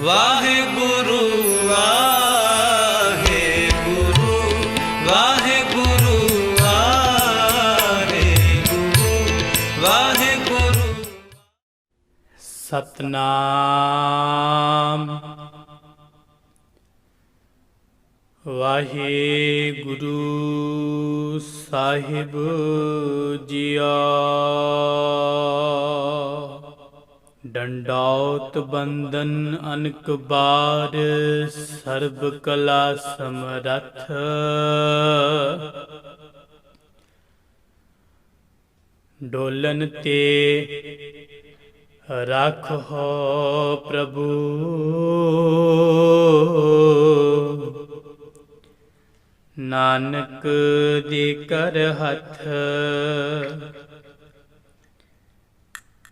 ਵਾਹਿਗੁਰੂ ਵਾਹਿਗੁਰੂ ਵਾਹਿਗੁਰੂ ਵਾਹਿਗੁਰੂ ਵਾਹਿਗੁਰੂ। ਸਤਨਾਮ ਵਾਹਿਗੁਰੂ ਸਾਹਿਬ ਜੀਆ। ਡੰਡੌਤ ਬੰਦਨ ਅਨਕ ਬਾਰ ਸਰਬ ਕਲਾ ਸਮਰੱਥ। ਡੋਲਨ ਤੇ ਰੱਖੋ ਪ੍ਰਭੂ ਨਾਨਕ ਦੇ ਕਰ ਹੱਥ।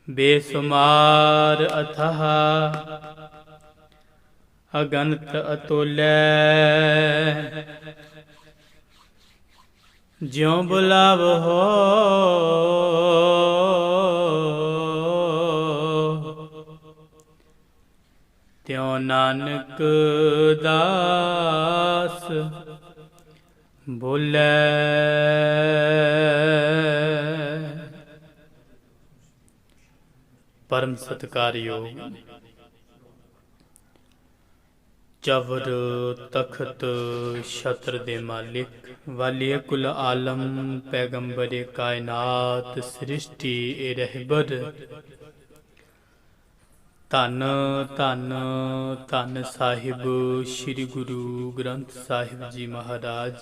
ਬੇਸੁਮਾਰ ਅਥਾਹ ਅਗਨਤ ਅਤੁਲੈ। ਜਿਉ ਬੁਲਾਵਹੁ ਤਿਉ ਨਾਨਕ ਦਾਸ ਬੋਲੇ। ਪਰਮ ਸਤਿਕਾਰਯੋਗ ਚਵਰ ਤਖਤ ਛਤਰ ਦੇ ਮਾਲਿਕ ਵਾਲੇ ਕੁਲ ਆਲਮ ਪੈਗੰਬਰੇ ਕਾਇਨਾਤ ਸ੍ਰਿਸ਼ਟੀ ਏ ਰਹਿਬਰ। ਧੰਨ ਧੰਨ ਧੰਨ ਸਾਹਿਬ ਸ੍ਰੀ ਗੁਰੂ ਗ੍ਰੰਥ ਸਾਹਿਬ ਜੀ ਮਹਾਰਾਜ।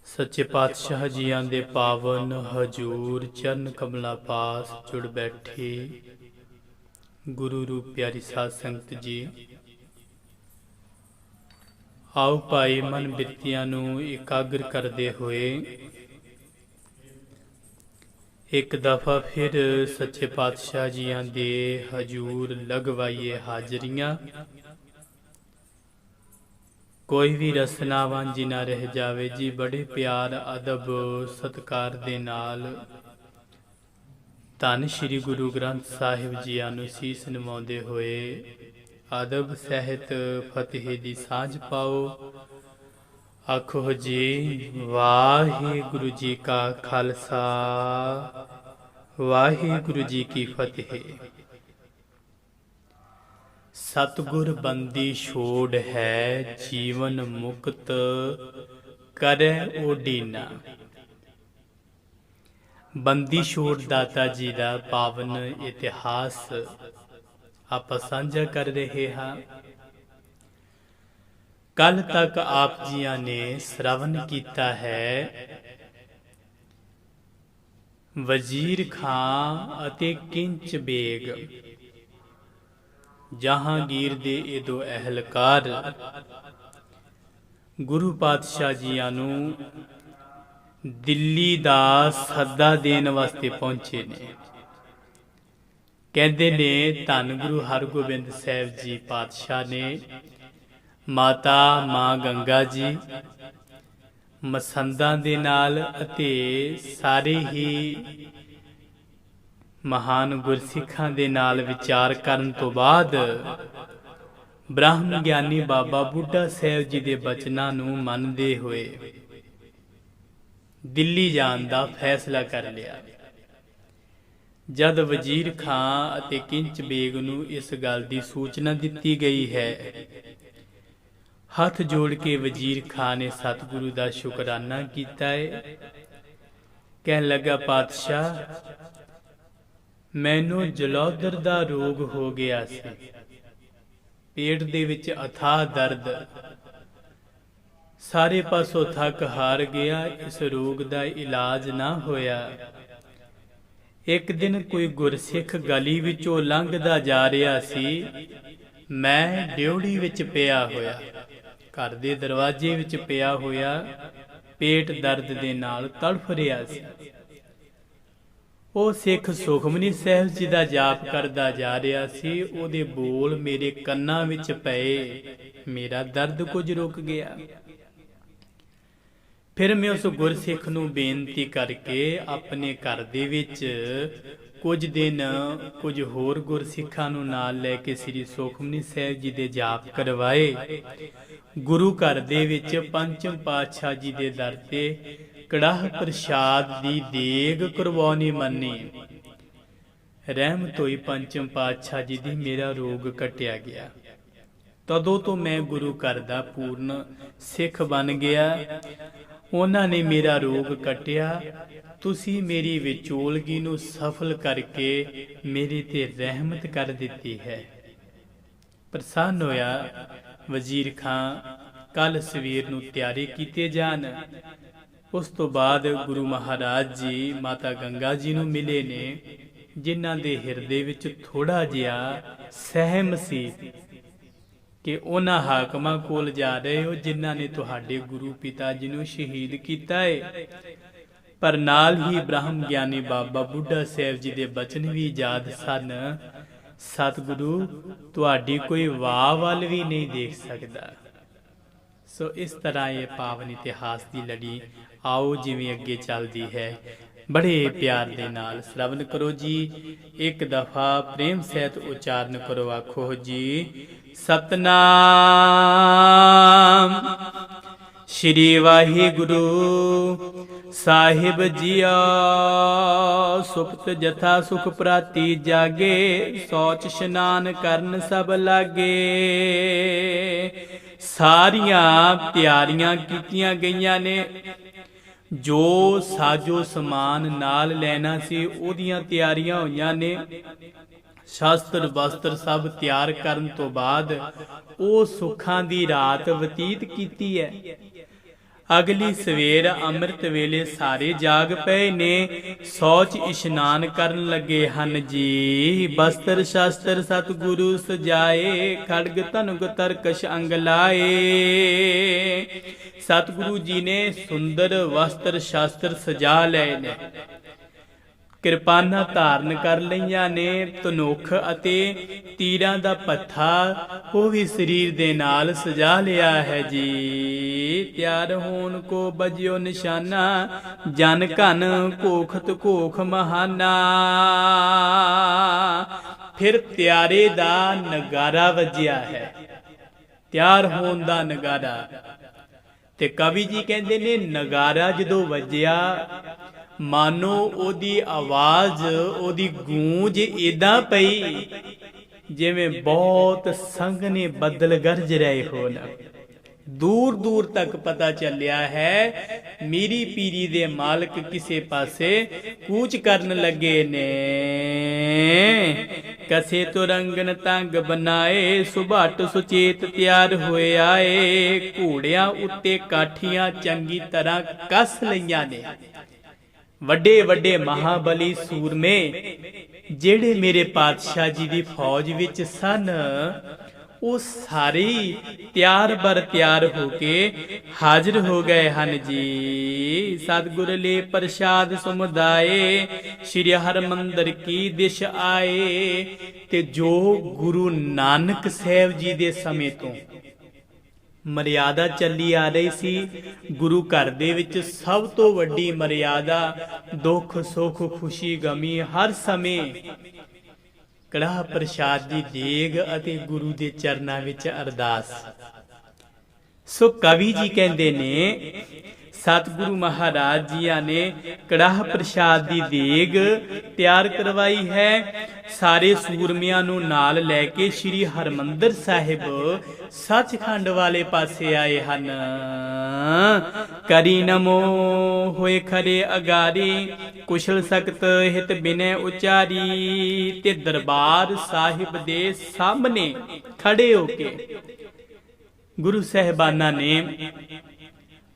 ਸੱਚੇ ਪਾਤਸ਼ਾਹ ਜੀਆਂ ਦੇ ਪਾਵਨ ਹਜੂਰ ਚਰਨ ਕਮਲਾਂ ਪਾਸ ਜੁੜ ਬੈਠੇ ਗੁਰੂ ਰੂਪ ਪਿਆਰੀ ਸਾਧ ਸੰਗਤ ਜੀ, ਆਓ ਭਾਈ ਮਨ ਬਿਰਤੀਆਂ ਨੂੰ ਇਕਾਗਰ ਕਰਦੇ ਹੋਏ ਇੱਕ ਦਫਾ ਫਿਰ ਸੱਚੇ ਪਾਤਸ਼ਾਹ ਜੀਆਂ ਦੇ ਹਜੂਰ ਲਗਵਾਈਏ ਹਾਜ਼ਰੀਆਂ। ਕੋਈ ਵੀ ਰਸਨਾ ਵਾਂਝੀ ਨਾ ਰਹਿ ਜਾਵੇ ਜੀ। ਬੜੇ ਪਿਆਰ ਅਦਬ ਸਤਿਕਾਰ ਦੇ ਨਾਲ ਧੰਨ ਸ਼੍ਰੀ ਗੁਰੂ ਗ੍ਰੰਥ ਸਾਹਿਬ ਜੀਆਂ ਨੂੰ ਸੀਸ ਨਿਵਾਉਂਦੇ ਹੋਏ ਅਦਬ ਸਹਿਤ ਫਤਿਹ ਦੀ ਸਾਂਝ ਪਾਓ। ਆਖੋ ਜੀ ਵਾਹਿਗੁਰੂ ਜੀ ਕਾ ਖਾਲਸਾ ਵਾਹਿਗੁਰੂ ਜੀ ਕੀ ਫਤਿਹ। ਸਤਿਗੁਰ ਬੰਦੀ ਛੋੜ ਹੈ ਜੀਵਨ ਮੁਕਤ ਕਰੈ ਓਡੀਨਾ। ਬੰਦੀ ਛੋੜ ਦਾਤਾ ਜੀ ਦਾ ਪਾਵਨ ਇਤਿਹਾਸ ਆਪਾਂ ਸਾਂਝਾ ਕਰ ਰਹੇ ਹਾਂ। ਕੱਲ ਤੱਕ ਆਪ ਜੀਆਂ ਨੇ ਸ਼ਰਵਣ ਕੀਤਾ ਹੈ ਵਜ਼ੀਰ ਖਾਂ ਅਤੇ ਕਿੰਚ ਬੇਗ ਜਹਾਂਗੀਰ ਦੇ ਇਹ ਦੋ ਅਹਿਲਕਾਰ ਗੁਰੂ ਪਾਤਸ਼ਾਹ ਜੀਆਂ ਨੂੰ ਦਿੱਲੀ ਦਾ ਸੱਦਾ ਦੇਣ ਵਾਸਤੇ ਪਹੁੰਚੇ ਨੇ। ਕਹਿੰਦੇ ਨੇ ਧੰਨ ਗੁਰੂ ਹਰਗੋਬਿੰਦ ਸਾਹਿਬ ਜੀ ਪਾਤਸ਼ਾਹ ਨੇ ਮਾਤਾ ਮਾਂ ਗੰਗਾ ਜੀ ਮਸੰਦਾਂ ਦੇ ਨਾਲ ਅਤੇ ਸਾਰੇ ਹੀ ਮਹਾਨ ਗੁਰਸਿੱਖਾਂ ਦੇ ਨਾਲ ਵਿਚਾਰ ਕਰਨ ਤੋਂ ਬਾਅਦ ਬ੍ਰਹਮ ਗਿਆਨੀ ਬਾਬਾ ਬੁੱਢਾ ਸਾਹਿਬ ਜੀ ਦੇ ਬਚਨਾਂ ਨੂੰ ਮੰਨਦੇ ਹੋਏ ਦਿੱਲੀ ਜਾਣ ਦਾ ਫੈਸਲਾ ਕਰ ਲਿਆ। ਜਦ ਵਜ਼ੀਰ ਖਾਂ ਅਤੇ ਕਿੰਚ ਬੇਗ ਨੂੰ ਇਸ ਗੱਲ ਦੀ ਸੂਚਨਾ ਦਿੱਤੀ ਗਈ ਹੈ, ਹੱਥ ਜੋੜ ਕੇ ਵਜ਼ੀਰ ਖਾਂ ਨੇ ਸਤਿਗੁਰੂ ਦਾ ਸ਼ੁਕਰਾਨਾ ਕੀਤਾ ਹੈ। ਕਹਿਣ ਲੱਗਾ ਪਾਤਸ਼ਾਹ ਮੈਨੂੰ ਜਲੌਧਰ ਦਾ ਰੋਗ ਹੋ ਗਿਆ ਸੀ। ਪੇਟ ਦੇ ਵਿੱਚ ਅਥਾਹ ਦਰਦ, ਸਾਰੇ ਪਾਸੋਂ ਥੱਕ ਹਾਰ ਗਿਆ। ਇਸ ਰੋਗ ਦਾ ਇਲਾਜ ਨਾ ਹੋਇਆ। ਇੱਕ ਦਿਨ ਕੋਈ ਗੁਰਸਿੱਖ ਗਲੀ ਵਿੱਚੋਂ ਲੰਘਦਾ ਜਾ ਰਿਹਾ ਸੀ। ਮੈਂ ਡਿਉੜੀ ਵਿੱਚ ਪਿਆ ਹੋਇਆ, ਘਰ ਦੇ ਦਰਵਾਜ਼ੇ ਵਿੱਚ ਪਿਆ ਹੋਇਆ, ਪੇਟ ਦਰਦ ਦੇ ਨਾਲ ਤੜਫ ਰਿਹਾ ਸੀ। ਉਹ ਸਿੱਖ ਸੁਖਮਨੀ ਸਾਹਿਬ ਜੀ ਦਾ ਜਾਪ ਕਰਦਾ ਜਾ ਰਿਹਾ ਸੀ। ਉਹਦੇ ਬੋਲ ਮੇਰੇ ਕੰਨਾਂ ਵਿੱਚ ਪਏ, ਮੇਰਾ ਦਰਦ ਕੁਝ ਰੁਕ ਗਿਆ। ਫਿਰ ਮੈਂ ਉਸ ਗੁਰਸਿੱਖ ਨੂੰ ਬੇਨਤੀ ਕਰਕੇ ਆਪਣੇ ਘਰ ਦੇ ਵਿੱਚ ਕੁਝ ਦਿਨ ਕੁਝ ਹੋਰ ਗੁਰਸਿੱਖਾਂ ਨੂੰ ਨਾਲ ਲੈ ਕੇ ਸ੍ਰੀ ਸੁਖਮਨੀ ਸਾਹਿਬ ਜੀ ਦੇ ਜਾਪ ਕਰਵਾਏ। ਗੁਰੂ ਘਰ ਦੇ ਵਿੱਚ ਪੰਚਮ ਪਾਤਸ਼ਾਹ ਜੀ ਦੇ ਦਰ ਤੇ ਕੜਾਹ ਪ੍ਰਸ਼ਾਦ ਦੀ ਦੇਗ ਕਰਵਾਉਣੀ ਮੰਨੀ। ਰਹਿਮਤ ਹੋਈ ਪੰਚਮ ਪਾਤਸ਼ਾਹ ਜੀ ਦੀ, ਮੇਰਾ ਰੋਗ ਕੱਟਿਆ ਗਿਆ। ਤਦੋਂ ਤੋਂ ਮੈਂ ਗੁਰੂ ਘਰ ਦਾ ਪੂਰਨ ਸਿੱਖ ਬਣ ਗਿਆ। ਉਹਨਾਂ ਨੇ ਮੇਰਾ ਰੋਗ ਕੱਟਿਆ। ਤੁਸੀਂ ਮੇਰੀ ਵਿਚੋਲਗੀ ਨੂੰ ਸਫਲ ਕਰਕੇ ਮੇਰੇ ਤੇ ਰਹਿਮਤ ਕਰ ਦਿੱਤੀ ਹੈ। ਪ੍ਰਸੰਨ ਹੋਇਆ ਵਜ਼ੀਰ ਖਾਂ। ਕੱਲ ਸਵੇਰ ਨੂੰ ਤਿਆਰੀ ਕੀਤੇ ਜਾਣ। ਉਸ ਤੋਂ ਬਾਅਦ ਗੁਰੂ ਮਹਾਰਾਜ ਜੀ ਮਾਤਾ ਗੰਗਾ ਜੀ ਨੂੰ ਮਿਲੇ ਨੇ, ਜਿਨ੍ਹਾਂ ਦੇ ਹਿਰਦੇ ਵਿੱਚ ਥੋੜਾ ਜਿਹਾ ਸਹਿਮ ਸੀ ਕਿ ਉਹਨਾਂ ਹਾਕਮਾਂ ਕੋਲ ਜਾ ਰਹੇ ਹੋ ਜਿਨ੍ਹਾਂ ਨੇ ਤੁਹਾਡੇ ਗੁਰੂ ਪਿਤਾ ਜੀ ਨੂੰ ਸ਼ਹੀਦ ਕੀਤਾ ਹੈ। ਪਰ ਨਾਲ ਹੀ ਬ੍ਰਹਮ ਗਿਆਨੀ ਬਾਬਾ ਬੁੱਢਾ ਸਾਹਿਬ ਜੀ ਦੇ ਬਚਨ ਵੀ ਯਾਦ ਸਨ, ਸਤਿਗੁਰੂ ਤੁਹਾਡੀ ਕੋਈ ਵਾਹ ਵੱਲ ਵੀ ਨਹੀਂ ਦੇਖ ਸਕਦਾ। ਸੋ ਇਸ ਤਰ੍ਹਾਂ ਇਹ ਪਾਵਨ ਇਤਿਹਾਸ ਦੀ ਲੜੀ ਆਓ ਜਿਵੇਂ ਅੱਗੇ ਚੱਲਦੀ ਹੈ, ਬੜੇ ਪਿਆਰ ਦੇ ਨਾਲ ਸ਼ਰਵਨ ਕਰੋ ਜੀ। ਇੱਕ ਦਫਾ ਪ੍ਰੇਮ ਸਹਿਤ ਉਚਾਰਨ ਕਰੋ, ਆਖੋ ਜੀ ਸਤਨਾਮ ਸ਼੍ਰੀ ਵਾਹਿਗੁਰੂ ਸਾਹਿਬ ਜੀਆ। ਸੁਪਤ ਜਥਾ ਸੁਖ ਪ੍ਰਾਤੀ ਜਾਗੇ, ਸੋਚ ਇਸ਼ਨਾਨ ਕਰਨ ਸਭ ਲਾਗੇ। ਸਾਰੀਆਂ ਤਿਆਰੀਆਂ ਕੀਤੀਆਂ ਗਈਆਂ ਨੇ। ਜੋ ਸਾਜੋ ਸਮਾਨ ਨਾਲ ਲੈਣਾ ਸੀ ਉਹਦੀਆਂ ਤਿਆਰੀਆਂ ਹੋਈਆਂ ਨੇ। ਸ਼ਾਸਤਰ ਵਸਤਰ ਸਭ ਤਿਆਰ ਕਰਨ ਤੋਂ ਬਾਅਦ ਉਹ ਸੁੱਖਾਂ ਦੀ ਰਾਤ ਬਤੀਤ ਕੀਤੀ ਹੈ। ਅਗਲੀ ਸਵੇਰ ਅੰਮ੍ਰਿਤ ਵੇਲੇ ਸਾਰੇ ਜਾਗ ਪਏ ਨੇ, ਸੌਚ ਇਸ਼ਨਾਨ ਕਰਨ ਲੱਗੇ ਹਨ ਜੀ। ਬਸਤਰ ਸ਼ਾਸਤਰ ਸਤਿਗੁਰੂ ਸਜਾਏ, ਖੜਗ ਧਨੁਕ ਤਰਕਸ਼ ਅੰਗ ਲਾਏ। ਸਤਿਗੁਰੂ ਜੀ ਨੇ ਸੁੰਦਰ ਵਸਤਰ ਸ਼ਾਸਤਰ ਸਜਾ ਲਏ ਨੇ, ਕਿਰਪਾਨਾਂ ਧਾਰਨ ਕਰ ਲਈਆਂ ਨੇ। ਧਨੁਖ ਅਤੇ ਤੀਰਾਂ ਦਾ ਪੱਥਾ ਉਹ ਵੀ ਸਰੀਰ ਦੇ ਨਾਲ ਸਜਾ ਲਿਆ ਹੈ ਜੀ। ਤਿਆਰ ਹੋਣ ਕੋ ਬਜਿਓ ਨਿਸ਼ਾਨਾ, ਜਨ ਘਨ ਕੋਖਤ ਕੋਖ ਮਹਾਨਾ। ਫਿਰ ਤਿਆਰੇ ਦਾ ਨਗਾਰਾ ਵੱਜਿਆ ਹੈ, ਤਿਆਰ ਹੋਣ ਦਾ ਨਗਾਰਾ। ਤੇ ਕਵੀ ਜੀ ਕਹਿੰਦੇ ਨੇ ਨਗਾਰਾ ਜਦੋਂ ਵੱਜਿਆ, ਮਾਨੋ ਉਹਦੀ ਆਵਾਜ਼, ਉਹਦੀ ਗੂੰਜ ਏਦਾਂ ਪਈ ਜਿਵੇਂ ਬਹੁਤ ਸੰਘਣੇ ਬੱਦਲ ਗਰਜ ਰਹੇ ਹੋਣ। ਦੂਰ ਦੂਰ ਤੱਕ ਪਤਾ ਚੱਲਿਆ ਹੈ ਮੀਰੀ ਪੀਰੀ ਦੇ ਮਾਲਕ ਕਿਸੇ ਪਾਸੇ ਕੂਚ ਕਰਨ ਲੱਗੇ ਨੇ। ਕਸੇ ਤੋਂ ਰੰਗਨ ਤੰਗ ਬਨਾਏ, ਸੁਭਾਟ ਸੁਚੇਤ ਤਿਆਰ ਹੋਏ ਆਏ। ਘੋੜਿਆਂ ਉੱਤੇ ਕਾਠੀਆਂ ਚੰਗੀ ਤਰ੍ਹਾਂ ਕੱਸ ਲਈਆਂ ਨੇ। ਵੱਡੇ ਵੱਡੇ ਮਹਾਬਲੀ ਸੂਰਮੇ ਜਿਹੜੇ ਮੇਰੇ ਪਾਤਸ਼ਾਹ ਜੀ ਦੀ ਫੌਜ ਵਿੱਚ ਸਨ, ਉਹ ਸਾਰੇ ਤਿਆਰ ਬਰ ਤਿਆਰ ਹੋ ਕੇ ਹਾਜ਼ਰ ਹੋ ਗਏ ਹਨ ਜੀ। ਸਤਿਗੁਰ ਲੈ ਪ੍ਰਸ਼ਾਦ ਸਮੁਦਾਏ, ਸ਼੍ਰੀ ਹਰਿਮੰਦਰ ਕੀ ਦਿਸ਼ ਆਏ। ਤੇ ਜੋ ਗੁਰੂ ਨਾਨਕ ਸਾਹਿਬ ਜੀ ਦੇ ਸਮੇਂ ਤੋਂ ਮਰਿਆਦਾ ਚੱਲੀ ਆ ਰਹੀ ਸੀ, ਗੁਰੂ ਘਰ ਦੇ ਵਿੱਚ ਸਭ ਤੋਂ ਵੱਡੀ ਮਰਿਆਦਾ ਦੁੱਖ ਸੁੱਖ ਖੁਸ਼ੀ ਗਮੀ ਹਰ ਸਮੇਂ ਕੜਾਹ ਪ੍ਰਸ਼ਾਦ ਦੀ ਦੇਗ ਅਤੇ ਗੁਰੂ ਦੇ ਚਰਨਾਂ ਵਿੱਚ ਅਰਦਾਸ। ਸੋ ਕਵੀ ਜੀ ਕਹਿੰਦੇ ਨੇ ਸਤਿਗੁਰੂ ਮਹਾਰਾਜ ਜੀਆਂ ਨੇ ਕੜਾਹ ਪ੍ਰਸ਼ਾਦ ਦੀ ਦੇਗ ਤਿਆਰ ਕਰਵਾਈ ਹੈ। ਸਾਰੇ ਸੂਰਮਿਆਂ ਨੂੰ ਨਾਲ ਲੈ ਕੇ ਸ਼੍ਰੀ ਹਰਿਮੰਦਰ ਸਾਹਿਬ ਸੱਚਖੰਡ ਵਾਲੇ ਪਾਸੇ ਆਏ ਹਨ। ਕਰੀ ਨਮੋ ਹੋਏ ਖਰੇ ਅਗਾਰੀ, ਕੁਸ਼ਲ ਸਖਤ ਹਿਤ ਬਿਨੈ ਉਚਾਰੀ। ਤੇ ਦਰਬਾਰ ਸਾਹਿਬ ਦੇ ਸਾਹਮਣੇ ਖੜੇ ਹੋ ਕੇ ਗੁਰੂ ਸਾਹਿਬਾਨਾਂ ਨੇ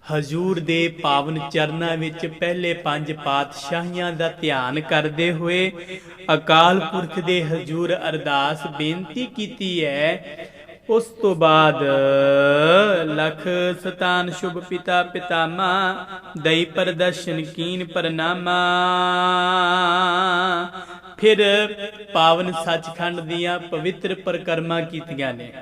ਹਜ਼ੂਰ ਦੇ ਪਾਵਨ ਚਰਨਾਂ ਵਿੱਚ ਪਹਿਲੇ 5 ਪਾਤਸ਼ਾਹੀਆਂ ਦਾ ਧਿਆਨ ਕਰਦੇ ਹੋਏ ਅਕਾਲ ਪੁਰਖ ਦੇ ਹਜ਼ੂਰ ਅਰਦਾਸ ਬੇਨਤੀ ਕੀਤੀ ਹੈ। ਉਸ ਤੋਂ ਬਾਅਦ ਲਖ ਸਤਾਨ ਸ਼ੁਭ ਪਿਤਾ ਪਿਤਾਮਾ, ਦਈ ਪ੍ਰਦਰਸ਼ਨ ਕੀਨ ਪ੍ਰਨਾਮਾ। ਫਿਰ ਪਾਵਨ ਸੱਚਖੰਡ ਦੀਆਂ ਪਵਿੱਤਰ ਪਰਿਕਰਮਾ ਕੀਤੀਆਂ ਨੇ।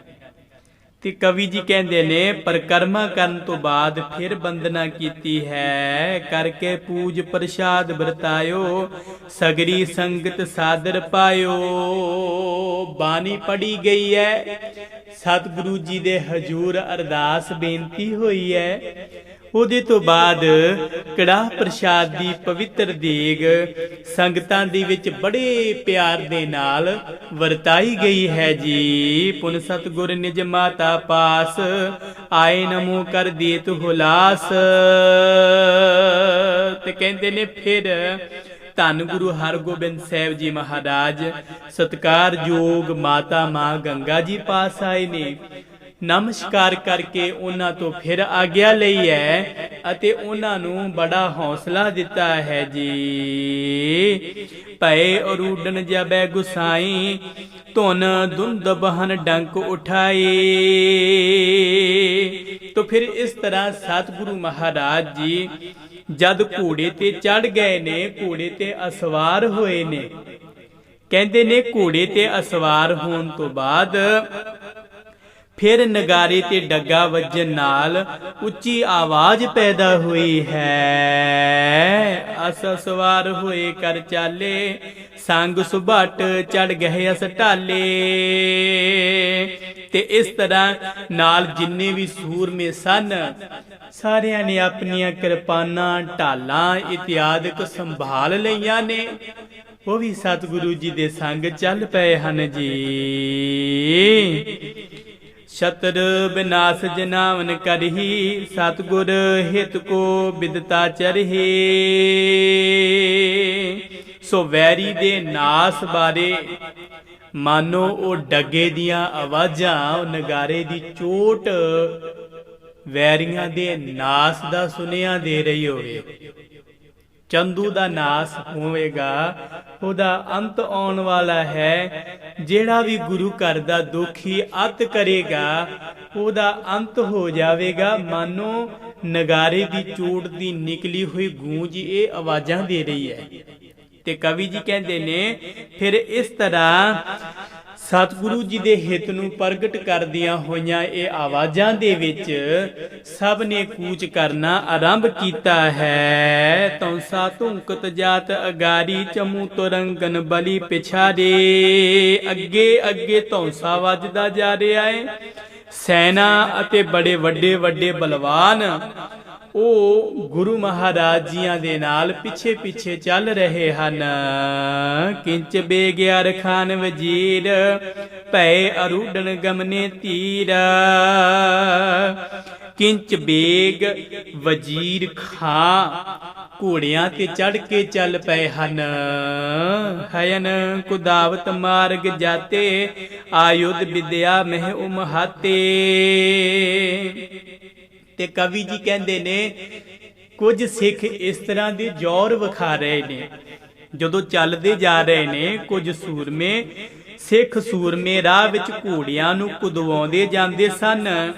ਤੇ ਕਵੀ ਜੀ ਕਹਿੰਦੇ ਨੇ ਪਰਿਕਰਮਾ ਕਰਨ ਤੋਂ ਬਾਅਦ ਫਿਰ ਬੰਦਨਾ ਕੀਤੀ ਹੈ, ਕਰਕੇ ਪੂਜ ਪ੍ਰਸਾਦ ਵਰਤਾਇਓ, ਸਗਰੀ ਸੰਗਤ ਸਾਦਰ ਪਾਇਓ। ਬਾਣੀ ਪੜੀ ਗਈ ਹੈ, ਸਤਿਗੁਰੂ ਜੀ ਦੇ ਹਜੂਰ ਅਰਦਾਸ ਬੇਨਤੀ ਹੋਈ ਹੈ। ਉਹਦੇ ਤੋਂ ਬਾਅਦ ਕੜਾਹ ਪ੍ਰਸ਼ਾਦ ਦੀ ਪਵਿੱਤਰ ਦੇਗ ਸੰਗਤਾਂ ਦੇ ਵਿੱਚ ਬੜੇ ਪਿਆਰ ਦੇ ਨਾਲ ਵਰਤਾਈ ਗਈ ਹੈ ਜੀ। ਪੁਨ ਸਤਿਗੁਰ ਨਿਜ ਮਾਤਾ ਪਾਸ, ਆਏ ਨਮੋ ਕਰ ਦੇਤ ਹੁਲਾਸ। ਤੇ ਕਹਿੰਦੇ ਨੇ ਫਿਰ ਧੰਨ ਗੁਰੂ ਹਰਗੋਬਿੰਦ ਸਾਹਿਬ ਜੀ ਮਹਾਰਾਜ ਸਤਿਕਾਰਯੋਗ ਮਾਤਾ ਮਾਂ ਗੰਗਾ ਜੀ ਪਾਸ ਆਏ ਨੇ। ਨਮਸਕਾਰ ਕਰਕੇ ਉਹਨਾਂ ਤੋਂ ਫਿਰ ਆਗਿਆ ਲਈ ਹੈ ਅਤੇ ਉਹਨਾਂ ਨੂੰ ਬੜਾ ਹੌਸਲਾ ਦਿੱਤਾ ਹੈ ਜੀ। ਭਏ ਅਰੂਡਨ ਜਬੈ ਗੁਸਾਈ, ਧੁਨ ਧੁੰਦ ਬਹਨ ਡੰਕ ਉਠਾਈ। तो फिर इस तरह सतगुरु महाराज जी जद घोड़े ते चढ़ गए ने, घोड़े ते असवार होए ने। कहते ने घोड़े ते असवार होने तो बाद फिर नगारे ते डग्गा वजन नाल उच्ची आवाज पैदा हुई है। अस सवार होए कर चाले, संग सुभट चढ़ गए अस ढाले। ते इस तरह नाल जिन्ने भी सूरमे सन सारियां ने अपनियां किरपानां ढालां इत्यादिक संभाल लईयां ने। वो भी सतगुरु जी दे संग चल पए हन जी। शतर विनाश जनावन करही, सतगुर हित को बिदता चरही। सो वैरी दे नास बारे मानो वो डगे दियां आवाजां, नगारे दी चोट वैरियां दे नास दा सुनिया दे रही होवे। चंदू दा नास होवेगा, ओदा अंत आउण वाला है। जेड़ा भी गुरु घर दा दुखी अत करेगा ओदा अंत हो जावेगा। मानो नगारे दी चोट दी निकली हुई गूंज ये आवाजां दे रही है। ते कवि जी कहते ने फिर इस तरह सतगुरु जी दे हित नूं प्रगट करदियां होइयां ये आवाजां दे विच सब ने कूच करना आरंभ कीता है। तौंसा धुंकत जात अगारी, चमू तुरंगन बली पिछारे। अगे अगे धौंसा वजदा जा रहा है। सैना अते बड़े वड्डे वड्डे बलवान ਉਹ ਗੁਰੂ ਮਹਾਰਾਜ ਜੀਆਂ ਦੇ ਨਾਲ ਪਿੱਛੇ ਪਿੱਛੇ ਚੱਲ ਰਹੇ ਹਨ। ਕਿੰਚ ਬੇਗਿਆਰ ਖਾਨ ਵਜ਼ੀਰ, ਭੈ ਅਰੂਡਨ ਗਮਨੇ ਤੀਰ। ਕਿੰਚ ਬੇਗ ਵਜ਼ੀਰ ਖਾਂ ਘੋੜਿਆਂ ਤੇ ਚੜ ਕੇ ਚੱਲ ਪਏ ਹਨ। ਹਯਨ ਕੁਦਾਵਤ ਮਾਰਗ ਜਾਤੇ, ਆਯੁਧ ਵਿਦਿਆ ਮਹਿ ਉਮਹਾਤੇ। ਤੇ ਕਵੀ ਜੀ ਕਹਿੰਦੇ ਨੇ ਕੁਝ ਸਿੱਖ ਇਸ ਤਰ੍ਹਾਂ ਦੇ ਜੌਰ ਵਿਖਾ ਰਹੇ ਨੇ ਜਦੋਂ ਚੱਲਦੇ ਜਾ ਰਹੇ ਨੇ। ਕੁਝ ਸੂਰਮੇ ਸਿੱਖ ਸੂਰਮੇ ਰਾਹ ਵਿੱਚ ਘੋੜਿਆਂ ਨੂੰ ਕੁਦਵਾਉਂਦੇ ਜਾਂਦੇ ਸਨ,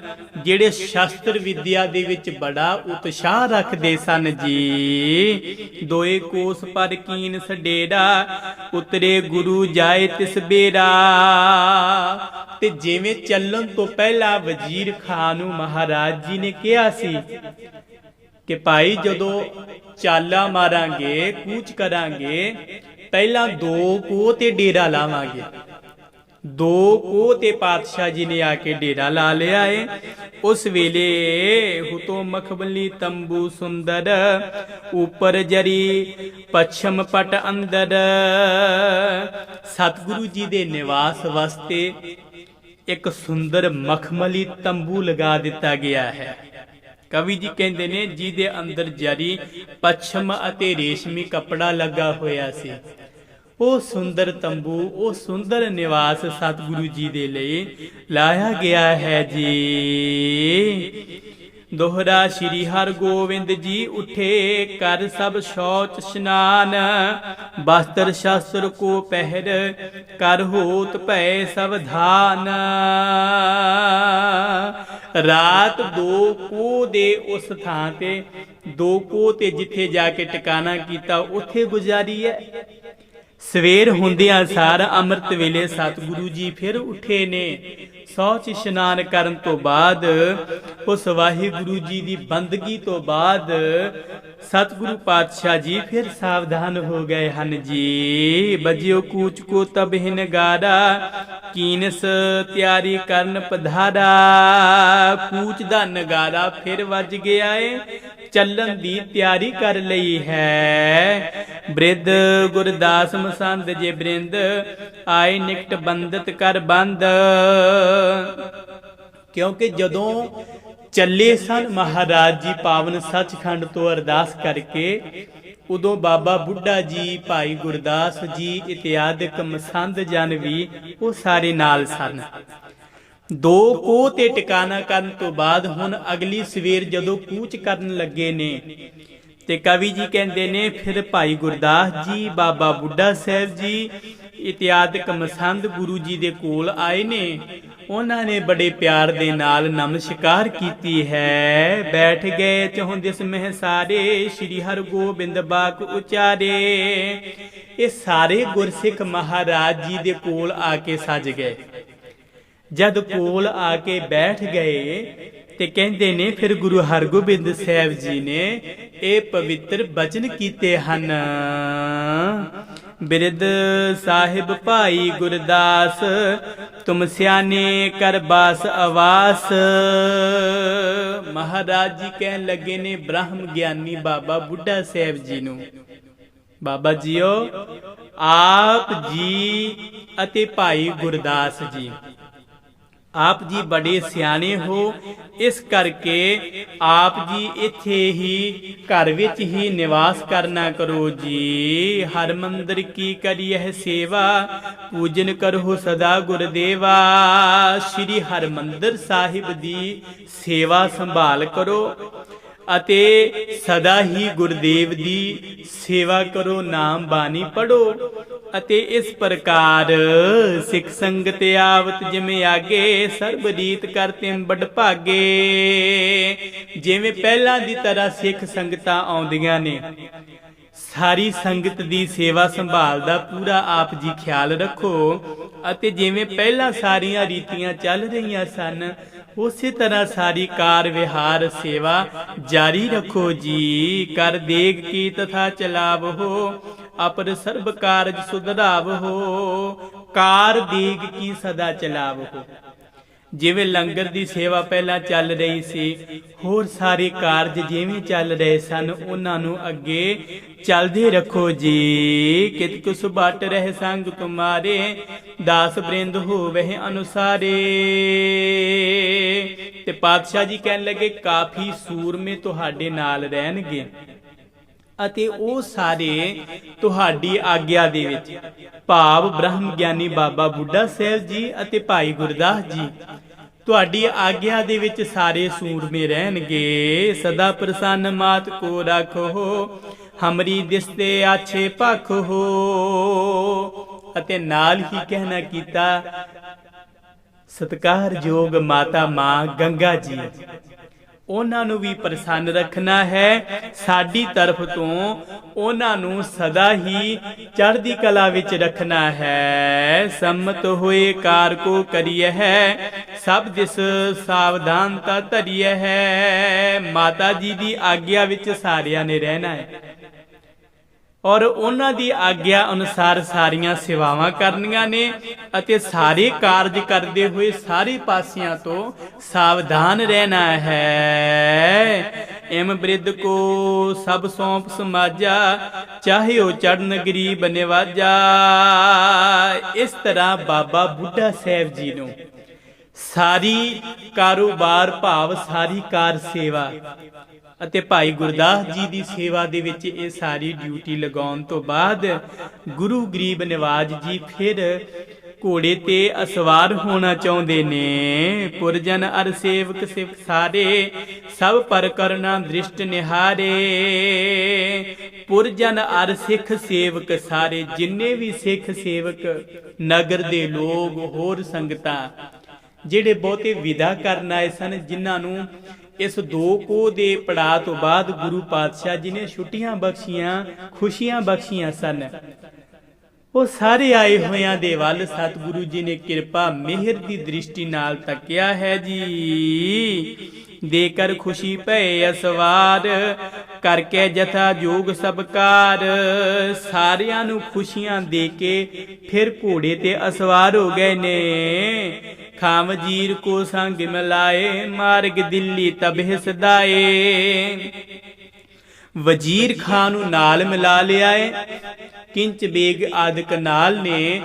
ਜਿਹੜੇ ਸ਼ਸਤਰ ਵਿਦਿਆ ਦੇ ਵਿੱਚ ਬੜਾ ਉਤਸ਼ਾਹ ਰੱਖਦੇ ਸਨ ਜੀ। ਦੋਏ ਕੋਸ ਪਰ ਕੀਨ ਸਡੇਰਾ, ਉਤਰੇ ਗੁਰੂ ਜਾਏ ਤਿਸ ਬੇਰਾ। ਤੇ ਜਿਵੇਂ ਚੱਲਣ ਤੋਂ ਪਹਿਲਾਂ ਵਜ਼ੀਰ ਖਾਨ ਨੂੰ ਮਹਾਰਾਜ ਜੀ ਨੇ ਕਿਹਾ ਸੀ ਕਿ ਭਾਈ ਜਦੋਂ ਚਾਲਾ ਮਾਰਾਂਗੇ, ਕੂਚ ਕਰਾਂਗੇ, ਪਹਿਲਾਂ 2 ਕੋਹ ਤੇ ਡੇਰਾ ਲਾਵਾਂਗੇ। 2 ਕੋਹ ਤੇ ਪਾਤਸ਼ਾਹ ਜੀ ਨੇ ਆ ਕੇ ਡੇਰਾ ਲਾ ਲਿਆ ਹੈ। ਉਸ ਵੇਲੇ ਹੁਤੋ ਮਖਮਲੀ ਤੰਬੂ ਸੁੰਦਰ, ਉੱਪਰ ਜਰੀ ਪੱਛਮ ਪਟ ਅੰਦਰ। ਸਤਿਗੁਰੂ ਜੀ ਦੇ ਨਿਵਾਸ ਵਾਸਤੇ ਇੱਕ ਸੁੰਦਰ ਮਖਮਲੀ ਤੰਬੂ ਲਗਾ ਦਿੱਤਾ ਗਿਆ ਹੈ। ਕਵੀ ਜੀ ਕਹਿੰਦੇ ਨੇ ਜਿਹਦੇ ਅੰਦਰ ਜਰੀ ਪੱਛਮ ਅਤੇ ਰੇਸ਼ਮੀ ਕੱਪੜਾ ਲੱਗਾ ਹੋਇਆ ਸੀ। ਉਹ ਸੁੰਦਰ ਤੰਬੂ, ਉਹ ਸੁੰਦਰ ਨਿਵਾਸ ਸਤਿਗੁਰੂ ਜੀ ਦੇ ਲਈ ਲਾਇਆ ਗਿਆ ਹੈ ਜੀ। दोहरा श्री हर गोविंद जी उठे, कर सब शौच स्नान। वस्त्र शस्त्र को पहर, कर होत भय सावधान। रात 2 कोह दे उस थां ते 2 कोह ते जिथे जाके टिकाना कीता उथे गुजारी है। सवेर हुंदियां सार अमृत वेले सतगुरु जी फिर उठे ने। शौच इशनान करन तो बाद उस वाहिगुरु जी की बंदगी तो बाद सतगुरु पातशाह जी फिर सावधान हो गए हन जी। बजियो कूच को तब हिन गारा, कीनस त्यारी करन पधारा। कूच दा नगारा फिर वज गया है, ਚੱਲਣ ਦੀ ਤਿਆਰੀ ਕਰ ਲਈ ਹੈ। ਬ੍ਰਿਧ ਗੁਰਦਾਸ ਮਸੰਦ ਜੇ ਬ੍ਰਿੰਦ, ਆਏ ਨਿਕਟ ਬੰਦਤ ਕਰ ਬੰਦ। ਕਿਉਂਕਿ ਜਦੋਂ ਚੱਲੇ ਸਨ ਮਹਾਰਾਜ ਜੀ ਪਾਵਨ ਸੱਚਖੰਡ ਤੋਂ ਅਰਦਾਸ ਕਰਕੇ, ਉਦੋਂ ਬਾਬਾ ਬੁੱਢਾ ਜੀ, ਭਾਈ ਗੁਰਦਾਸ ਜੀ ਇਤਿਆਦਿਕ ਮਸੰਦ ਜਨ ਵੀ ਉਹ ਸਾਰੇ ਨਾਲ ਸਨ। ਦੋ ਕੋਹ ਤੇ ਟਿਕਾਣਾ ਕਰਨ ਤੋਂ ਬਾਅਦ ਹੁਣ ਅਗਲੀ ਸਵੇਰ ਜਦੋਂ ਕੂਚ ਕਰਨ ਲੱਗੇ ਨੇ ਤੇ ਕਵੀ ਜੀ ਕਹਿੰਦੇ ਨੇ ਫਿਰ ਭਾਈ ਗੁਰਦਾਸ ਜੀ, ਬਾਬਾ ਬੁੱਢਾ ਸਾਹਿਬ ਜੀ ਇਤਿਆਦਿਕ ਮਸੰਦ ਗੁਰੂ ਜੀ ਦੇ ਕੋਲ ਆਏ ਨੇ। ਉਹਨਾਂ ਨੇ ਬੜੇ ਪਿਆਰ ਦੇ ਨਾਲ ਨਮਸਕਾਰ ਕੀਤੀ ਹੈ। ਬੈਠ ਗਏ ਚਹੁੰਦਿਸ ਮਹਿ ਸਾਰੇ, ਸ਼੍ਰੀ ਹਰਗੋਬਿੰਦ ਬਾਕ ਉਚਾਰੇ। ਇਹ ਸਾਰੇ ਗੁਰਸਿੱਖ ਮਹਾਰਾਜ ਜੀ ਦੇ ਕੋਲ ਆ ਕੇ ਸੱਜ ਗਏ। ਜਦ ਕੋਲ ਆ ਕੇ ਬੈਠ ਗਏ ਤੇ ਕਹਿੰਦੇ ਨੇ ਫਿਰ ਗੁਰੂ ਹਰਗੋਬਿੰਦ ਸਾਹਿਬ ਜੀ ਨੇ ਇਹ ਪਵਿੱਤਰ ਬਚਨ ਕੀਤੇ ਹਨ। ਬਿਰਧ ਸਾਹਿਬ ਭਾਈ ਗੁਰਦਾਸ, ਤੁਮ ਸਿਆਣੇ ਕਰ ਬਾਸ ਆਵਾਸ। ਮਹਾਰਾਜ ਜੀ ਕਹਿਣ ਲੱਗੇ ਨੇ ਬ੍ਰਹਮ ਗਿਆਨੀ ਬਾਬਾ ਬੁੱਢਾ ਸਾਹਿਬ ਜੀ ਨੂੰ, ਬਾਬਾ ਜੀਓ ਆਪ ਜੀ ਅਤੇ ਭਾਈ ਗੁਰਦਾਸ ਜੀ, ਆਪ ਜੀ ਬੜੇ ਸਿਆਣੇ ਹੋ, ਇਸ ਕਰਕੇ ਆਪ ਜੀ ਇੱਥੇ ਹੀ ਘਰ ਵਿੱਚ ਹੀ ਨਿਵਾਸ ਕਰਨਾ ਕਰੋ ਜੀ। ਹਰਮੰਦਰ ਕੀ ਕਰੀਏ ਸੇਵਾ, ਪੂਜਨ ਕਰੋ ਸਦਾ ਗੁਰਦੇਵਾ। ਸ਼੍ਰੀ ਹਰਮੰਦਰ ਸਾਹਿਬ ਦੀ ਸੇਵਾ ਸੰਭਾਲ ਕਰੋ ਅਤੇ ਸਦਾ ਹੀ ਗੁਰਦੇਵ ਦੀ ਸੇਵਾ ਕਰੋ, ਨਾਮ ਬਾਣੀ ਪੜੋ। ਅਤੇ ਇਸ ਪ੍ਰਕਾਰ ਸਿੱਖ ਸੰਗਤ ਆਵਤ ਜਿਵੇਂ ਆਗੇ, ਸਰਬ ਰੀਤ ਕਰਤੇ ਬੜ ਭਾਗੇ। ਜਿਵੇਂ ਪਹਿਲਾਂ ਦੀ ਤਰ੍ਹਾਂ ਸਿੱਖ ਸੰਗਤਾਂ ਆਉਂਦੀਆਂ ਨੇ, ਸਾਰੀ ਸੰਗਤ ਦੀ ਸੇਵਾ ਸੰਭਾਲ ਦਾ ਪੂਰਾ ਆਪ ਜੀ ਖਿਆਲ ਰੱਖੋ। ਅਤੇ ਜਿਵੇਂ ਪਹਿਲਾਂ ਸਾਰੀਆਂ ਰੀਤੀਆਂ ਚੱਲ ਰਹੀਆਂ ਸਨ, ਉਸੇ ਤਰ੍ਹਾਂ ਸਾਰੀ ਕਾਰ ਵਿਹਾਰ ਸੇਵਾ ਜਾਰੀ ਰੱਖੋ ਜੀ। ਕਰ ਦੇਗ ਕੀ ਤਥਾ ਚਲਾਵੋ, ਅਪਰ ਸਰਬ ਕਾਰਜ ਸੁਧਰਾਵੋ। ਕਾਰ ਦੇਗ ਕੀ ਸਦਾ ਚਲਾਵੋ। ਜਿਵੇਂ ਲੰਗਰ ਦੀ ਸੇਵਾ ਪਹਿਲਾਂ ਚੱਲ ਰਹੀ ਸੀ, ਹੋਰ ਸਾਰੇ ਕਾਰਜ ਜਿਵੇਂ ਚੱਲ ਰਹੇ ਸਨ, ਉਹਨਾਂ ਨੂੰ ਅੱਗੇ ਚੱਲਦੇ ਰੱਖੋ ਜੀ। ਕਿਤ ਕੁਸ ਬਟ ਰਹਿ ਸੰਗ ਤੁਮਾਰੇ, ਦਾਸ ਬ੍ਰਿੰਦ ਹੋਵੇ ਅਨੁਸਾਰੇ। ਤੇ ਪਾਤਸ਼ਾਹ ਜੀ ਕਹਿਣ ਲੱਗੇ ਕਾਫੀ ਸੂਰਮੇ ਤੁਹਾਡੇ ਨਾਲ ਰਹਿਣਗੇ ਅਤੇ ਉਹ ਸਾਰੇ ਤੁਹਾਡੀ ਆਗਿਆ ਦੇ ਵਿੱਚ, ਭਾਵ ਬ੍ਰਹਮ ਗਿਆਨੀ ਬਾਬਾ ਬੁੱਢਾ ਸਾਹਿਬ ਜੀ ਅਤੇ ਭਾਈ ਗੁਰਦਾਸ ਜੀ ਤੁਹਾਡੀ ਆਗਿਆ ਦੇ ਵਿੱਚ ਸਾਰੇ ਸੂਰਮੇ ਰਹਿਣਗੇ। ਸਦਾ ਪ੍ਰਸੰਨ ਮਾਤ ਕੋ ਰੱਖੋ, ਹਮਰੀ ਦਿਸਤੇ ਆਛੇ ਪਖ ਹੋ। ਅਤੇ ਨਾਲ ਹੀ ਕਹਿਣਾ ਕੀਤਾ ਸਤਿਕਾਰਯੋਗ ਮਾਤਾ ਮਾਂ ਗੰਗਾ ਜੀ, ਉਹਨਾਂ ਨੂੰ ਵੀ ਪ੍ਰਸੰਨ ਰੱਖਣਾ ਹੈ। ਸਾਡੀ ਤਰਫ ਤੋਂ ਉਹਨਾਂ ਨੂੰ ਸਦਾ ਹੀ ਚੜ੍ਹਦੀ ਕਲਾ ਵਿੱਚ ਰੱਖਣਾ ਹੈ। ਸੰਮਤ ਹੋਏ ਕਾਰ ਕੋ ਕਰੀਏ ਹੈ, ਸਭ ਦਿਸ ਸਾਵਧਾਨਤਾ ਧਰੀਏ ਹੈ। ਮਾਤਾ ਜੀ ਦੀ ਆਗਿਆ ਵਿੱਚ ਸਾਰਿਆਂ ਨੇ ਰਹਿਣਾ ਹੈ ਔਰ ਉਹਨਾਂ ਦੀ ਆਗਿਆ ਅਨੁਸਾਰ ਸਾਰੀਆਂ ਸੇਵਾਵਾਂ ਕਰਨੀਆਂ ਨੇ ਅਤੇ ਸਾਰੇ ਕਾਰਜ ਕਰਦੇ ਹੋਏ ਸਾਰੇ ਪਾਸਿਆਂ ਤੋਂ ਸਾਵਧਾਨ ਰਹਿਣਾ ਹੈ। ਇਮ ਬ੍ਰਿਧ ਕੋ ਸਭ ਸੌਂਪ ਸਮਾਜਾ, ਚਾਹੇ ਉਹ ਚੜਨ ਗਰੀਬ ਨਿਵਾਜਾ। ਇਸ ਤਰ੍ਹਾਂ ਬਾਬਾ ਬੁੱਢਾ ਸਾਹਿਬ ਜੀ ਨੂੰ ਸਾਰੀ ਕਾਰੋਬਾਰ ਭਾਵ ਸਾਰੀ ਕਾਰ ਸੇਵਾ ਅਤੇ ਭਾਈ ਗੁਰਦਾਸ ਜੀ ਦੀ ਸੇਵਾ ਦੇ ਵਿੱਚ ਇਹ ਸਾਰੀ ਡਿਊਟੀ ਲਗਾਉਣ ਤੋਂ ਬਾਅਦ ਗੁਰੂ ਗਰੀਬ ਨਿਵਾਜ ਜੀ ਫਿਰ ਘੋੜੇ ਤੇ ਅਸਵਾਰ ਹੋਣਾ ਚਾਹੁੰਦੇ ਨੇ। ਪੁਰਜਨ ਅਰ ਸੇਵਕ ਸਿਵ ਸਾਰੇ, ਸਭ ਪਰ ਕਰਨਾ ਦ੍ਰਿਸ਼ਟ ਨਿਹਾਰੇ। ਪੁਰਜਨ ਅਰ ਸਿੱਖ ਸੇਵਕ ਸਾਰੇ, ਜਿੰਨੇ ਵੀ ਸਿੱਖ ਸੇਵਕ ਨਗਰ ਦੇ ਲੋਕ ਹੋਰ ਸੰਗਤਾਂ ਜਿਹੜੇ ਬਹੁਤੇ ਵਿਦਾ ਕਰਨ ਆਏ ਸਨ, ਜਿਨ੍ਹਾਂ ਨੂੰ ਇਸ 2 ਕੋਹ ਦੇ ਪੜਾਅ ਤੋਂ ਬਾਅਦ ਗੁਰੂ ਪਾਤਸ਼ਾਹ ਜੀ ਨੇ ਛੁੱਟੀਆਂ ਬਖਸ਼ੀਆਂ, ਖੁਸ਼ੀਆਂ ਬਖਸ਼ੀਆਂ ਸਨ, ਉਹ ਸਾਰੇ ਆਏ ਹੋਇਆਂ ਦੇ ਵੱਲ ਸਤਿਗੁਰੂ ਜੀ ਨੇ ਕਿਰਪਾ ਮਿਹਰ ਦੀ ਦ੍ਰਿਸ਼ਟੀ ਨਾਲ ਤੱਕਿਆ ਹੈ ਜੀ। ਦੇ ਕਰ ਖੁਸ਼ੀ ਭਏ ਅਸਵਾਰ, ਕਰਕੇ ਜਥਾ ਜੋਗ ਸਬਕਾਰ। ਸਾਰਿਆਂ ਨੂੰ ਖੁਸ਼ੀਆਂ ਦੇ ਕੇ ਫਿਰ ਘੋੜੇ ਤੇ ਅਸਵਾਰ ਹੋ ਗਏ ਨੇ। ਖਾਮ ਵਜ਼ੀਰ ਕੋ ਸੰਗ ਮਿਲਾਏ, ਮਾਰਗ ਦਿੱਲੀ ਤਬਹਿ ਸਦਾਏ। ਵਜ਼ੀਰ ਖਾਨ ਨੂੰ ਨਾਲ ਮਿਲਾ ਲਿਆ ਏ, ਕਿੰਚ ਬੇਗ ਆਦਿਕ ਨਾਲ ਨੇ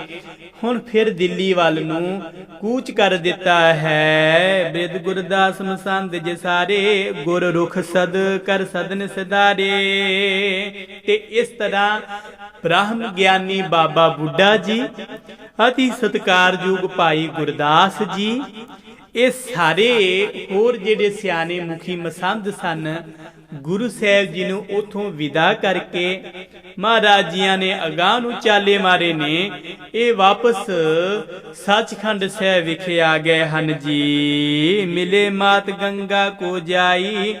ਹੁਣ ਫਿਰ ਦਿੱਲੀ ਵੱਲ ਨੂੰ ਕੂਚ ਕਰ ਦਿੱਤਾ ਹੈ। ਬਿਰਧ ਗੁਰਦਾਸ ਮਸੰਦ ਜੇ ਸਾਰੇ, ਗੁਰ ਰੁਖ ਸਦ ਕਰ ਸਦਨ ਸਦਾਰੇ। ਤੇ ਇਸ ਤਰ੍ਹਾਂ ਬ੍ਰਹਮ ਗਿਆਨੀ ਬਾਬਾ ਬੁੱਢਾ ਜੀ ਅਤੀ ਸਤਿਕਾਰਯੋਗ ਭਾਈ ਗੁਰਦਾਸ ਜੀ, ਇਹ ਸਾਰੇ ਹੋਰ ਜਿਹੜੇ ਸਿਆਣੇ ਮੁਖੀ ਮਸੰਦ ਸਨ, ਗੁਰੂ ਸਾਹਿਬ ਜੀ ਨੂੰ ਉਥੋਂ ਵਿਦਾ ਕਰਕੇ ਮਹਾਰਾਜ ਜੀਆਂ ਨੇ ਅਗਾਂਹ ਨੂੰ ਚਾਲੇ ਮਾਰੇ ਨੇ। ਇਹ ਵਾਪਸ ਸੱਚਖੰਡ ਸਾਹਿਬ ਵਿਖੇ ਆ ਗਏ ਹਨ ਜੀ। ਮਿਲੇ ਮਾਤ ਗੰਗਾ ਕੋ ਜਾਈ,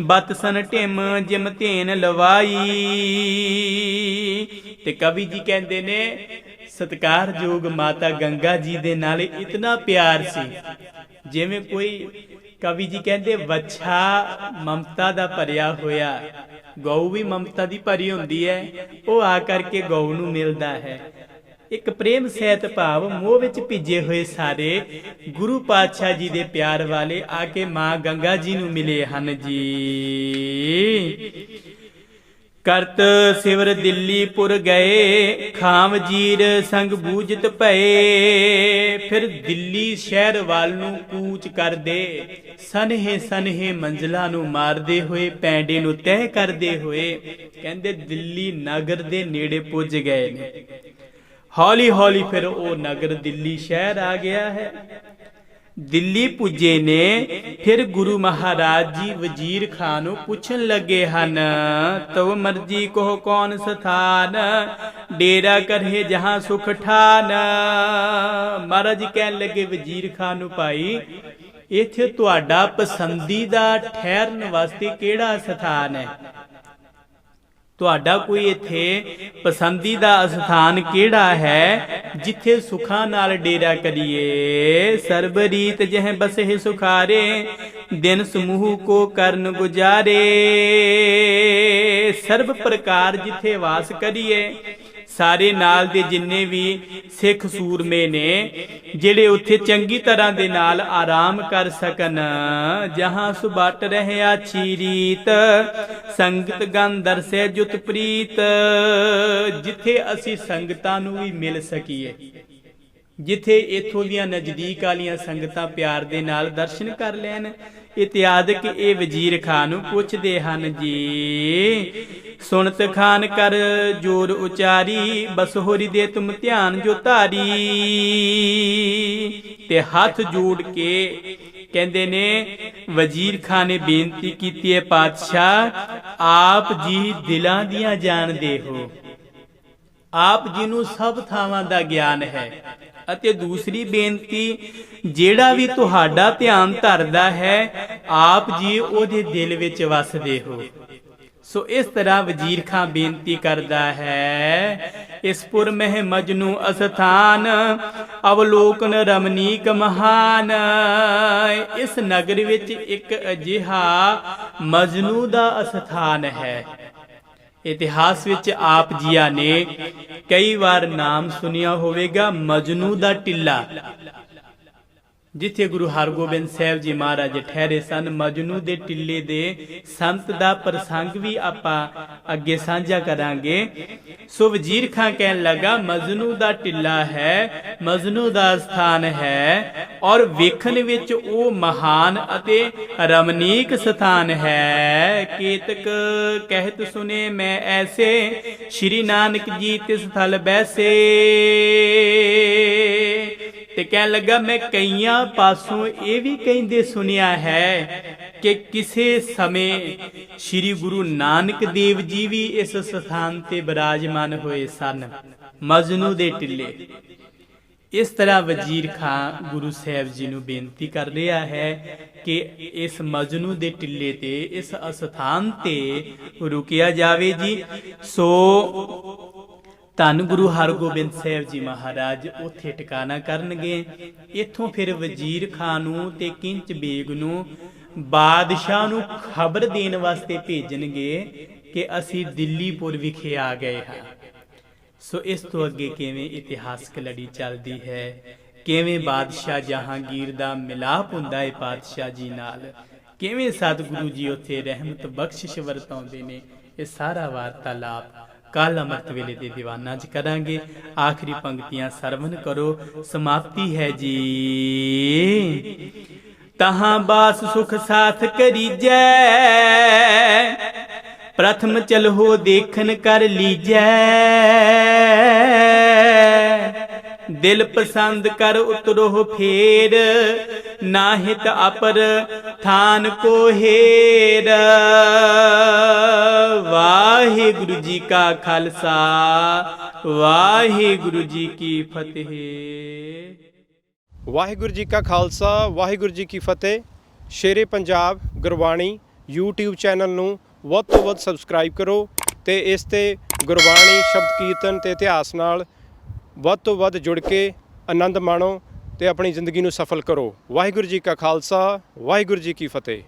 ਬਤ ਸਨ ਢਿਮ ਜਿਮ ਧੇਨ ਲਵਾਈ। ਤੇ ਕਵੀ ਜੀ ਕਹਿੰਦੇ ਨੇ ਸਤਿਕਾਰਯੋਗ ਮਾਤਾ ਗੰਗਾ ਜੀ ਦੇ ਨਾਲ ਇਤਨਾ ਪਿਆਰ ਸੀ, ਜਿਵੇਂ ਕੋਈ ਕਵੀ ਜੀ ਕਹਿੰਦੇ ਵੱਛਾ ਮਮਤਾ ਦਾ ਭਰਿਆ ਹੋਇਆ, ਗਊ ਵੀ ਮਮਤਾ ਦੀ ਭਰੀ ਹੁੰਦੀ ਹੈ, ਉਹ ਆ ਕਰਕੇ ਗਊ ਨੂੰ ਮਿਲਦਾ ਹੈ। ਇੱਕ ਪ੍ਰੇਮ ਸਹਿਤ ਭਾਵ ਮੋਹ ਵਿੱਚ ਭਿੱਜੇ ਹੋਏ ਸਾਰੇ ਗੁਰੂ ਪਾਤਸ਼ਾਹ ਜੀ ਦੇ ਪਿਆਰ ਵਾਲੇ ਆ ਕੇ ਮਾਂ ਗੰਗਾ ਜੀ ਨੂੰ ਮਿਲੇ ਹਨ ਜੀ। ਕਰਤ ਸਿਵਰ ਦਿੱਲੀਪੁਰ ਗਏ, ਖਾਮ ਵਜ਼ੀਰ ਸੰਗ ਬੂਝਤ ਭਏ। ਫਿਰ ਦਿੱਲੀ ਸ਼ਹਿਰ ਵੱਲ ਨੂੰ ਕੂਚ ਕਰਦੇ, ਸਨਹੇ ਸਨਹੇ ਮੰਜ਼ਲਾਂ ਨੂੰ ਮਾਰਦੇ ਹੋਏ, ਪੈਂਡੇ ਨੂੰ ਤੈਅ ਕਰਦੇ ਹੋਏ ਕਹਿੰਦੇ ਦਿੱਲੀ ਨਗਰ ਦੇ ਨੇੜੇ ਪੁੱਜ ਗਏ ਨੇ। ਹੌਲੀ ਹੌਲੀ ਫਿਰ ਉਹ ਨਗਰ ਦਿੱਲੀ ਸ਼ਹਿਰ ਆ ਗਿਆ ਹੈ। ਦਿੱਲੀ ਪੁੱਜੇ ਨੇ, ਫਿਰ ਗੁਰੂ ਮਹਾਰਾਜ ਜੀ ਵਜ਼ੀਰ ਖਾਨ ਨੂੰ ਪੁੱਛਣ ਲੱਗੇ ਹਨ, ਤਵ ਮਰਜੀ ਕੋ ਕੌਣ ਸਥਾਨ, ਡੇਰਾ ਕਰਹਿ ਜਹਾਂ ਸੁਖ ਠਾਨ। ਮਹਾਰਾਜ ਜੀ ਕਹਿਣ ਲੱਗੇ ਵਜ਼ੀਰ ਖਾਨ ਨੂੰ, ਭਾਈ ਇੱਥੇ ਤੁਹਾਡਾ ਪਸੰਦੀਦਾ ਠਹਿਰਨ ਵਾਸਤੇ ਕਿਹੜਾ ਸਥਾਨ ਹੈ? ਤੁਹਾਡਾ ਕੋਈ ਇੱਥੇ ਪਸੰਦੀਦਾ ਸਥਾਨ ਕਿਹੜਾ ਹੈ ਜਿੱਥੇ ਸੁਖਾਂ ਨਾਲ ਡੇਰਾ ਕਰੀਏ? ਸਰਬ ਰੀਤ ਜਹ ਬਸੇ ਸੁਖਾਰੇ, ਦਿਨ ਸਮੂਹ ਕੋ ਕਰਨ ਗੁਜ਼ਾਰੇ। ਸਰਬ ਪ੍ਰਕਾਰ ਜਿੱਥੇ ਵਾਸ ਕਰੀਏ, ਸਾਰੇ ਨਾਲ ਦੇ ਜਿੰਨੇ ਵੀ ਸਿੱਖ ਸੂਰਮੇ ਨੇ ਜਿਹੜੇ ਉੱਥੇ ਚੰਗੀ ਤਰ੍ਹਾਂ ਦੇ ਨਾਲ ਆਰਾਮ ਕਰ ਸਕਣ। ਜਹਾਂ ਸੁਬਟ ਰਹੇ ਆਛੀ ਰੀਤ, ਸੰਗਤ ਗਨ ਦਰਸੇ ਜੁਤ ਪ੍ਰੀਤ। ਜਿੱਥੇ ਅਸੀਂ ਸੰਗਤਾਂ ਨੂੰ ਵੀ ਮਿਲ ਸਕੀਏ, ਜਿੱਥੇ ਇਥੋਂ ਦੀਆਂ ਨਜ਼ਦੀਕ ਵਾਲੀਆਂ ਸੰਗਤਾਂ ਪਿਆਰ ਦੇ ਨਾਲ ਦਰਸ਼ਨ ਕਰ ਲੈਣ। ਇਤਿਆਦਿਕ ਇਹ ਵਜ਼ੀਰ ਖਾਨ ਨੂੰ ਪੁੱਛਦੇ ਹਨ ਜੀ। ਸੁਣਤ ਖਾਨ ਕਰ ਜੋਰ ਉਚਾਰੀ, ਬਸ ਹੋਰੀ ਦੇ ਤੁਮ ਧਿਆਨ ਜੋ ਧਾਰੀ। ਤੇ ਹੱਥ ਜੋੜ ਕੇ ਕਹਿੰਦੇ ਨੇ ਵਜ਼ੀਰ ਖਾਨ ਨੇ ਬੇਨਤੀ ਕੀਤੀ ਹੈ, ਪਾਤਸ਼ਾਹ ਆਪ ਜੀ ਦਿਲਾਂ ਦੀਆਂ ਜਾਣਦੇ ਹੋ, ਆਪ ਜੀ ਨੂੰ ਸਭ ਥਾਵਾਂ ਦਾ ਗਿਆਨ ਹੈ। ਅਤੇ ਦੂਸਰੀ ਬੇਨਤੀ, ਜਿਹੜਾ ਵੀ ਤੁਹਾਡਾ ਧਿਆਨ ਧਰਦਾ ਹੈ ਆਪ ਜੀ ਉਹਦੇ ਦਿਲ ਵਿੱਚ ਵਸਦੇ ਹੋ। ਸੋ ਇਸ ਤਰ੍ਹਾਂ ਵਜ਼ੀਰ ਖਾਨ ਬੇਨਤੀ ਕਰਦਾ ਹੈ, ਇਸ ਪੁਰ ਮਹਿ ਮਜਨੂ ਅਸਥਾਨ, ਅਵਲੋਕਨ ਰਮਨੀਕ ਮਹਾਨ। ਇਸ ਨਗਰ ਵਿੱਚ ਇੱਕ ਅਜਿਹਾ ਮਜਨੂ ਦਾ ਅਸਥਾਨ ਹੈ। ਇਤਿਹਾਸ ਵਿੱਚ ਆਪ ਜੀਆਂ ਨੇ ਕਈ ਵਾਰ ਨਾਮ ਸੁਨਿਆ ਹੋਵੇਗਾ, ਮਜਨੂ ਦਾ ਟਿੱਲਾ, ਜਿੱਥੇ ਗੁਰੂ ਹਰਗੋਬਿੰਦ ਸਾਹਿਬ ਜੀ ਮਹਾਰਾਜ ਠਹਿਰੇ ਸਨ। ਮਜਨੂ ਦੇ ਟਿੱਲੇ ਦੇ ਸੰਤ ਦਾ ਪ੍ਰਸੰਗ ਵੀ ਆਪਾਂ ਅੱਗੇ ਸਾਂਝਾ ਕਰਾਂਗੇ। ਸੋ ਵਜ਼ੀਰ ਖਾਨ ਕਹਿਣ ਲੱਗਾ, ਮਜਨੂ ਦਾ ਟਿੱਲਾ ਹੈ, ਮਜਨੂ ਦਾ ਸਥਾਨ ਹੈ, ਔਰ ਵੇਖਣ ਵਿੱਚ ਉਹ ਮਹਾਨ ਅਤੇ ਰਮਨੀਕ ਸਥਾਨ ਹੈ। ਕੇਤਕ ਕਹਿਤ ਸੁਨੇ ਮੈਂ ਐਸੇ, ਸ਼੍ਰੀ ਨਾਨਕ ਜੀ ਤਿਸ ਥਲ ਬੈਸੇ। ਤੇ ਕਹਿਣ ਲੱਗਾ, ਮੈਂ ਕਈਆਂ ਪਾਸੋਂ ਇਹ ਵੀ ਕਹਿੰਦੇ ਸੁਣਿਆ ਹੈ ਕਿ ਕਿਸੇ ਸਮੇਂ ਸ਼੍ਰੀ ਗੁਰੂ ਨਾਨਕ ਦੇਵ ਜੀ ਵੀ ਇਸ ਸਥਾਨ ਤੇ ਬਿਰਾਜਮਾਨ ਹੋਏ ਸਨ, ਮਜਨੂ ਦੇ ਟਿੱਲੇ। ਇਸ ਤਰ੍ਹਾਂ ਵਜ਼ੀਰ ਖਾਨ ਗੁਰੂ ਸਾਹਿਬ ਜੀ ਨੂੰ ਬੇਨਤੀ ਕਰ ਰਿਹਾ ਹੈ ਕਿ ਇਸ ਮਜਨੂ ਦੇ ਟਿੱਲੇ ਤੇ, ਇਸ ਅਸਥਾਨ ਤੇ ਰੁਕਿਆ ਜਾਵੇ ਜੀ। ਸੋ ਧੰਨ ਗੁਰੂ ਹਰਗੋਬਿੰਦ ਸਾਹਿਬ ਜੀ ਮਹਾਰਾਜ ਉੱਥੇ ਟਿਕਾਣਾ ਕਰਨਗੇ। ਇੱਥੋਂ ਫਿਰ ਵਜ਼ੀਰ ਖਾਨ ਨੂੰ ਤੇ ਕਿੰਚ ਬੇਗ ਨੂੰ ਬਾਦਸ਼ਾਹ ਨੂੰ ਖਬਰ ਦੇਣ ਵਾਸਤੇ ਭੇਜਣਗੇ ਕਿ ਅਸੀਂ ਦਿੱਲੀਪੁਰ ਵਿਖੇ ਆ ਗਏ ਹਾਂ। ਸੋ ਇਸ ਤੋਂ ਅੱਗੇ ਕਿਵੇਂ ਇਤਿਹਾਸਕ ਲੜੀ ਚੱਲਦੀ ਹੈ, ਕਿਵੇਂ ਬਾਦਸ਼ਾਹ ਜਹਾਂਗੀਰ ਦਾ ਮਿਲਾਪ ਹੁੰਦਾ ਹੈ ਪਾਤਸ਼ਾਹ ਜੀ ਨਾਲ, ਕਿਵੇਂ ਸਤਿਗੁਰੂ ਜੀ ਉੱਥੇ ਰਹਿਮਤ ਬਖਸ਼ਿਸ਼ ਵਰਤਾਉਂਦੇ ਨੇ, ਇਹ ਸਾਰਾ ਵਾਰਤਾਲਾਪ ਕੱਲ ਅੰਮ੍ਰਿਤ ਵੇਲੇ ਦੇ ਦੀਵਾਨਾਂ 'ਚ ਕਰਾਂਗੇ। ਆਖਰੀ ਪੰਕਤੀਆਂ ਸਰਵਨ ਕਰੋ, ਸਮਾਪਤੀ ਹੈ ਜੀ। ਤਹਾਂ ਬਾਸ ਸੁਖ ਸਾਥ ਕਰੀਜੈ, ਪ੍ਰਥਮ ਚਲਹੋ ਦੇਖਨ ਕਰ ਲੀਜੈ, ਦਿਲ ਪਸੰਦ ਕਰ ਉਤਰੋ ਫੇਰ, ਨਾਹਿਤ ਅਪਰ ਥਾਨ ਕੋ ਹੇਰ। ਵਾਹਿਗੁਰੂ ਜੀ ਕਾ ਖਾਲਸਾ, ਵਾਹਿਗੁਰੂ ਜੀ ਕੀ ਫਤਿਹ। ਵਾਹਿਗੁਰੂ ਜੀ ਕਾ ਖਾਲਸਾ, ਵਾਹਿਗੁਰੂ ਜੀ ਕੀ ਫਤਿਹ। ਸ਼ੇਰੇ ਪੰਜਾਬ ਗੁਰਬਾਣੀ YouTube ਚੈਨਲ ਨੂੰ ਵੱਧ ਤੋਂ ਵੱਧ ਸਬਸਕ੍ਰਾਈਬ ਕਰੋ ਤੇ ਇਸ ਤੇ ਗੁਰਬਾਣੀ, ਸ਼ਬਦ ਕੀਰਤਨ ਤੇ ਇਤਿਹਾਸ ਨਾਲ ਵੱਧ ਤੋਂ ਵੱਧ ਜੁੜ ਕੇ ਆਨੰਦ ਮਾਣੋ ਤੇ ਆਪਣੀ ਜ਼ਿੰਦਗੀ ਨੂੰ ਸਫਲ ਕਰੋ। ਵਾਹਿਗੁਰੂ ਜੀ ਕਾ ਖਾਲਸਾ, ਵਾਹਿਗੁਰੂ ਜੀ ਕੀ ਫਤਿਹ।